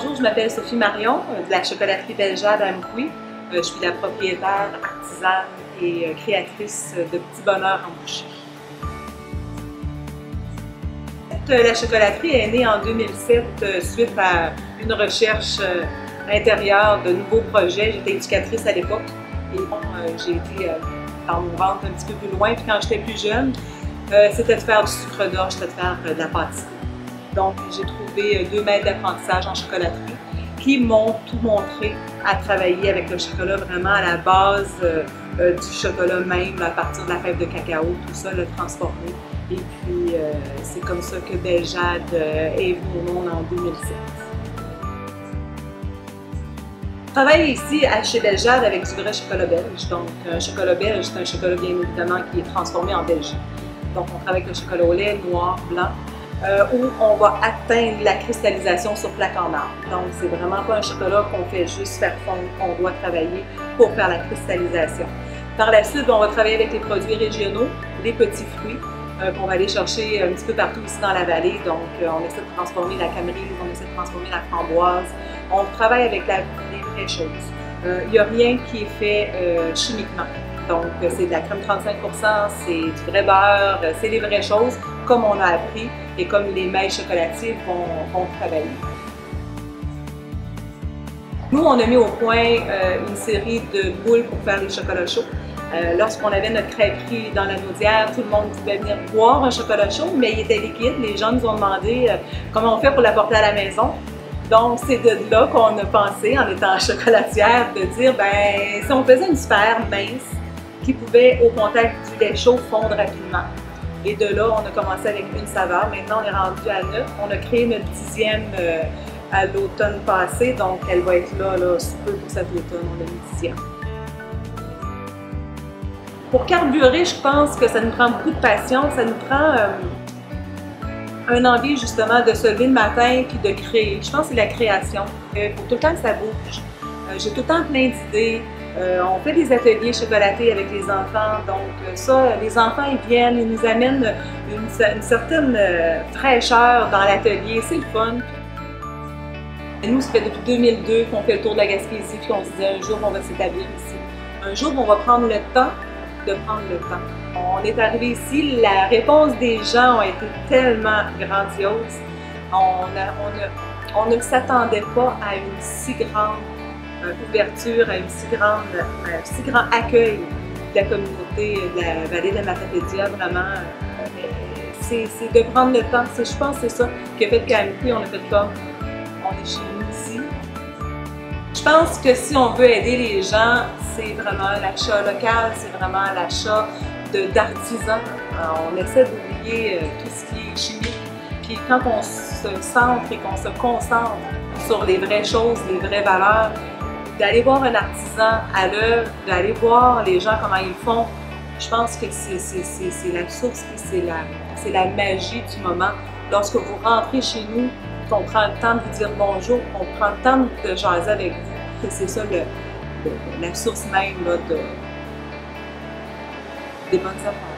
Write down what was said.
bonjour, je m'appelle Sophie Marion de la chocolaterie Belle-Jade à Amkoui. Je suis la propriétaire, artisane et créatrice de Petit Bonheur en boucherie. La chocolaterie est née en 2007 suite à une recherche intérieure de nouveaux projets. J'étais éducatrice à l'époque et bon, j'ai été dans mon ventre un petit peu plus loin. Puis quand j'étais plus jeune, c'était de faire du sucre d'orge, c'était de faire de la pâtisserie. Donc j'ai trouvé 2 maîtres d'apprentissage en chocolaterie qui m'ont tout montré à travailler avec le chocolat vraiment à la base du chocolat même, à partir de la fève de cacao, tout ça, le transformer. Et puis c'est comme ça que Belle-Jade est venue au monde en 2007. Je travaille ici chez Belle-Jade avec du vrai chocolat belge. Donc un chocolat belge, c'est un chocolat bien évidemment qui est transformé en Belgique. Donc on travaille avec le chocolat au lait, noir, blanc, où on va atteindre la cristallisation sur plaque en marbre. Donc c'est vraiment pas un chocolat qu'on fait juste faire fondre, qu'on doit travailler pour faire la cristallisation. Par la suite, on va travailler avec les produits régionaux, les petits fruits, qu'on va aller chercher un petit peu partout ici dans la vallée. Donc on essaie de transformer la camerise, on essaie de transformer la framboise. On travaille avec les vraies choses. Il n'y a rien qui est fait chimiquement. Donc c'est de la crème 35%, c'est du vrai beurre, c'est les vraies choses, comme on a appris et comme les maîtres chocolatiers vont travailler. Nous, on a mis au point une série de boules pour faire des chocolats chauds. Lorsqu'on avait notre crêperie dans la Naudière, tout le monde pouvait venir boire un chocolat chaud, mais il était liquide. Les gens nous ont demandé comment on fait pour l'apporter à la maison. Donc, c'est de là qu'on a pensé, en étant chocolatière, de dire, ben, si on faisait une sphère mince qui pouvait, au contact du lait chaud, fondre rapidement. Et de là, on a commencé avec une saveur. Maintenant, on est rendu à 9. On a créé notre 10e à l'automne passé, donc elle va être là sous peu pour cet automne. On a une 10e. Pour carburer, je pense que ça nous prend beaucoup de patience, ça nous prend un envie justement de se lever le matin puis de créer. Je pense que c'est la création. Il faut tout le temps que ça bouge. J'ai tout le temps plein d'idées. On fait des ateliers chocolatés avec les enfants, donc ça, les enfants ils viennent, ils nous amènent une certaine fraîcheur dans l'atelier, c'est le fun. Et nous, ça fait depuis 2002 qu'on fait le tour de la Gaspésie puis qu'on se dit un jour on va s'établir ici. Un jour on va prendre le temps de prendre le temps. On est arrivé ici, la réponse des gens a été tellement grandiose. On ne s'attendait pas à une si grande ouverture, à un si grand accueil de la communauté de la vallée de Matapédia. Vraiment, c'est de prendre le temps. Je pense que c'est ça qui a fait qu'à Amkoui, on a fait comme on est chez nous ici. Je pense que si on veut aider les gens, c'est vraiment l'achat local, c'est vraiment l'achat d'artisans. On essaie d'oublier tout ce qui est chimique. Puis quand on se centre et qu'on se concentre sur les vraies choses, les vraies valeurs, d'aller voir un artisan à l'œuvre, d'aller voir les gens comment ils font, je pense que c'est la source, c'est la magie du moment. Lorsque vous rentrez chez nous, qu'on prend le temps de vous dire bonjour, qu'on prend le temps de jaser avec vous, c'est ça la source même là, des bonnes affaires.